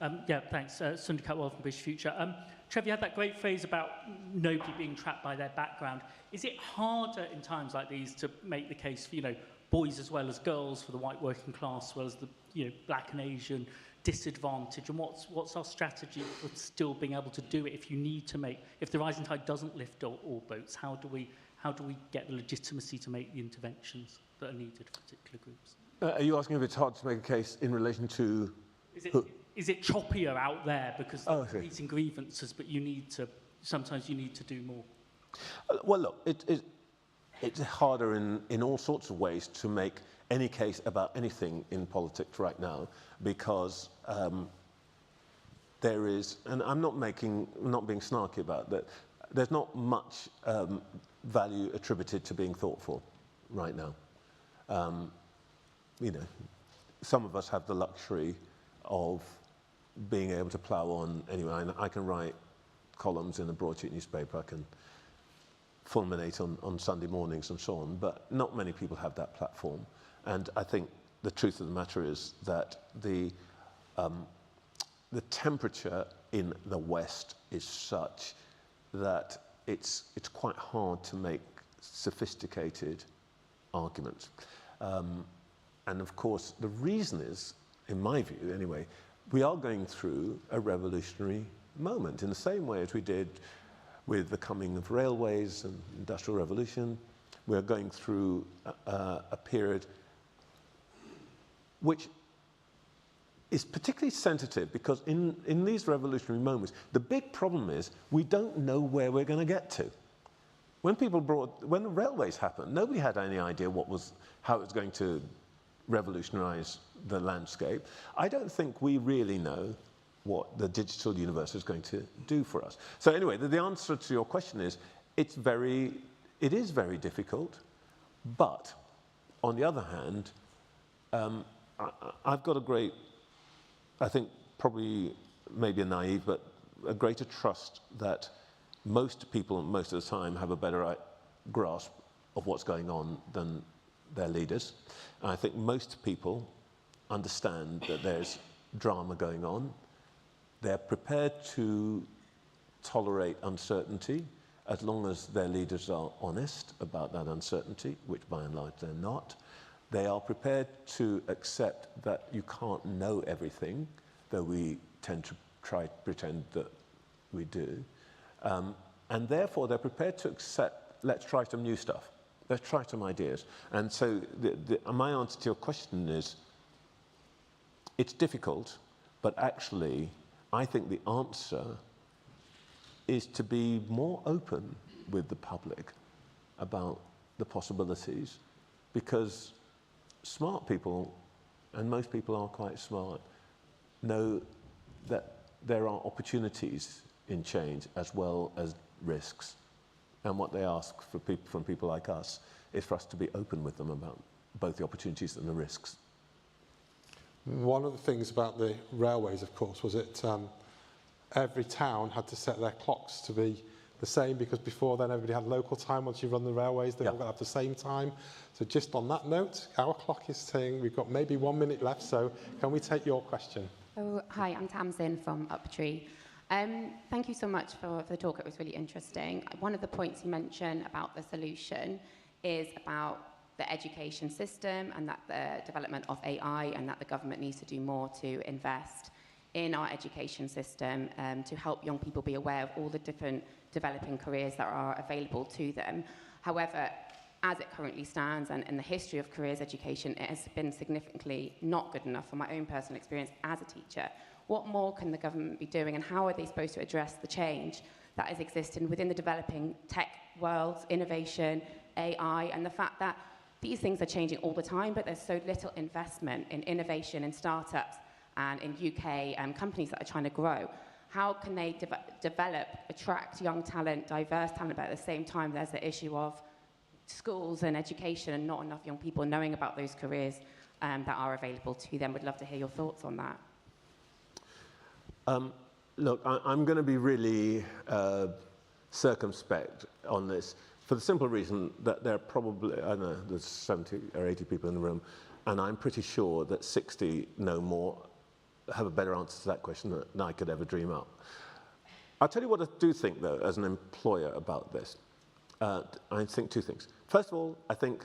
end. Yeah, thanks. Sunder Catwell from British Future. Trevor, you had that great phrase about nobody being trapped by their background. Is it harder in times like these to make the case for, boys as well as girls, for the white working class, as well as the, black and Asian disadvantage? And what's our strategy for still being able to do it if the rising tide doesn't lift all boats? How do we get the legitimacy to make the interventions that are needed for particular groups? Are you asking if it's hard to make a case in relation to... Is it choppier out there because they're raising grievances, but sometimes you need to do more? Well, look, it's harder in all sorts of ways to make any case about anything in politics right now, because there is, and I'm not being snarky about that, there's not much value attributed to being thoughtful right now. Some of us have the luxury of being able to plough on anyway. I can write columns in a broadsheet newspaper. I can fulminate on Sunday mornings and so on, but not many people have that platform. And I think the truth of the matter is that the temperature in the West is such that it's quite hard to make sophisticated arguments. And of course, the reason is, in my view anyway, we are going through a revolutionary moment in the same way as we did with the coming of railways and industrial revolution. We're going through a period which is particularly sensitive because in these revolutionary moments, the big problem is we don't know where we're going to get to. When the railways happened, nobody had any idea how it was going to revolutionize the landscape. I don't think we really know what the digital universe is going to do for us. So anyway, the answer to your question is, it is very difficult, but on the other hand, I've got a great, I think probably maybe a naive, but a greater trust that most people most of the time have a better grasp of what's going on than their leaders. And I think most people understand that there's drama going on. They're prepared to tolerate uncertainty as long as their leaders are honest about that uncertainty, which by and large they're not. They are prepared to accept that you can't know everything, though we tend to try to pretend that we do. And therefore they're prepared to accept, let's try some new stuff. Let's try some ideas. And so my answer to your question is, it's difficult, but actually I think the answer is to be more open with the public about the possibilities, because smart people, and most people are quite smart, know that there are opportunities in change as well as risks. And what they ask from people like us is for us to be open with them about both the opportunities and the risks. One of the things about the railways, of course, was that every town had to set their clocks to be the same, because before then everybody had local time. Once you run the railways, they're all going to have the same time. So just on that note, our clock is saying we've got maybe 1 minute left, so can we take your question? Oh, hi, I'm Tamsin from Uptree. Thank you so much for the talk. It was really interesting. One of the points you mentioned about the solution is about the education system and that the development of AI, and that the government needs to do more to invest in our education system to help young people be aware of all the different developing careers that are available to them. However, as it currently stands, and in the history of careers education, it has been significantly not good enough from my own personal experience as a teacher. What more can the government be doing, and how are they supposed to address the change that is existing within the developing tech world, innovation, AI, and the fact that these things are changing all the time, but there's so little investment in innovation in startups and in UK companies that are trying to grow? How can they develop, attract young talent, diverse talent, but at the same time there's the issue of schools and education and not enough young people knowing about those careers that are available to them? Would love to hear your thoughts on that. Look, I'm going to be really circumspect on this, for the simple reason that there are probably, I don't know, there's 70 or 80 people in the room, and I'm pretty sure that 60 know more, have a better answer to that question than I could ever dream up. I'll tell you what I do think, though, as an employer about this. I think two things. First of all, I think,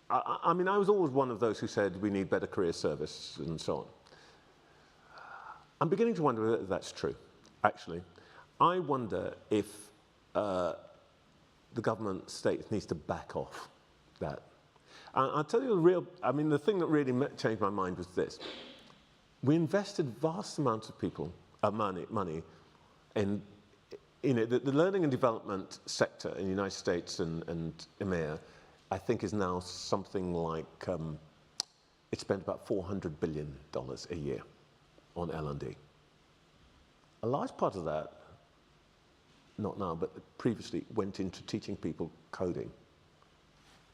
I mean, I was always one of those who said we need better career service and so on. I'm beginning to wonder whether that's true, actually. I wonder if the government state needs to back off that. I'll tell you the thing that really changed my mind was this. We invested vast amounts of money in the learning and development sector in the United States and EMEA, I think is now something like, it's spent about $400 billion a year on L&D. A large part of that, not now, but previously, went into teaching people coding.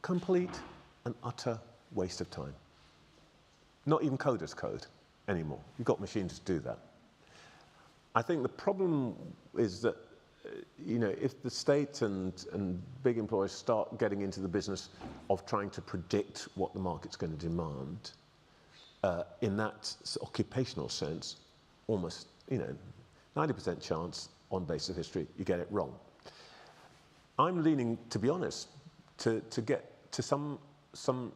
Complete and utter waste of time. Not even coders code anymore. You've got machines to do that. I think the problem is that you know, if the state and big employers start getting into the business of trying to predict what the market's going to demand, in that occupational sense, almost, you know, 90% chance on basis of history, you get it wrong. I'm leaning, to be honest, to get to something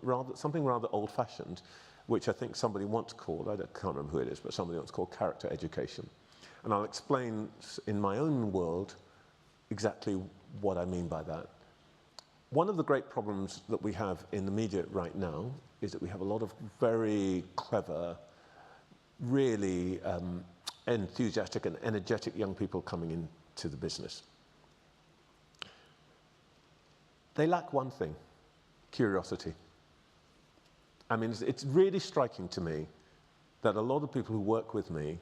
rather old-fashioned, which I think somebody once called, I can't remember who it is, but somebody once called character education. And I'll explain in my own world exactly what I mean by that. One of the great problems that we have in the media right now is that we have a lot of very clever, really enthusiastic and energetic young people coming into the business. They lack one thing: curiosity. I mean, it's really striking to me that a lot of people who work with me,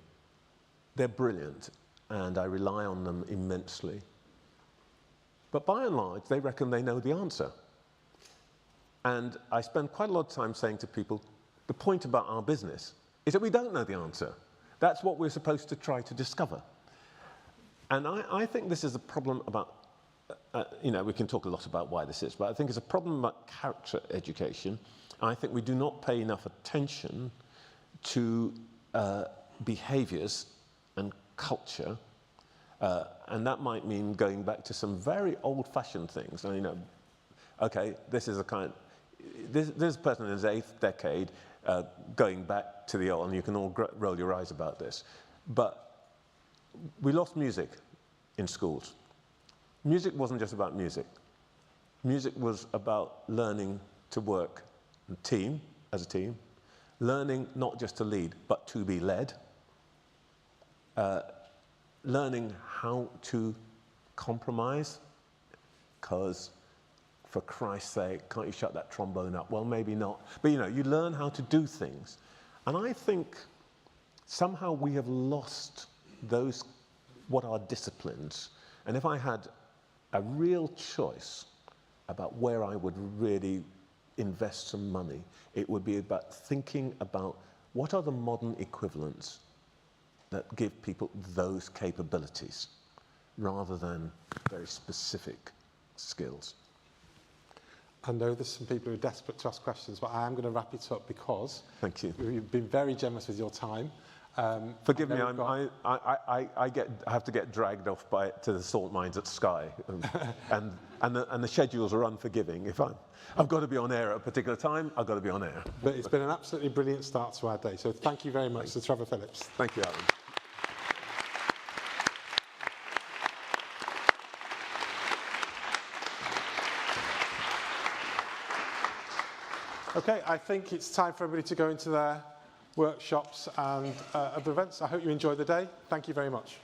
they're brilliant, and I rely on them immensely. But by and large, they reckon they know the answer. And I spend quite a lot of time saying to people, the point about our business is that we don't know the answer. That's what we're supposed to try to discover. And I think this is a problem about, you know, we can talk a lot about why this is, but I think it's a problem about character education. I think we do not pay enough attention to behaviours and culture, and that might mean going back to some very old-fashioned things. And, you know, okay, this is a kind. This person in his 8th decade, going back to the old, and you can all roll your eyes about this. But we lost music in schools. Music wasn't just about music. Music was about learning to work as a team, learning not just to lead, but to be led, learning how to compromise, because for Christ's sake, can't you shut that trombone up? Well, maybe not. But, you know, you learn how to do things. And I think somehow we have lost those, what are disciplines. And if I had a real choice about where I would really invest some money, it would be about thinking about what are the modern equivalents that give people those capabilities, rather than very specific skills. I know there's some people who are desperate to ask questions, but I am going to wrap it up because thank you. You've been very generous with your time. Forgive me, I have to get dragged off to the salt mines at Skye, and the schedules are unforgiving. If I've got to be on air at a particular time, I've got to be on air. But it's been an absolutely brilliant start to our day. So thank you very much, Sir Trevor Phillips. Thank you, Alan. Okay, I think it's time for everybody to go into their workshops and other events. I hope you enjoy the day. Thank you very much.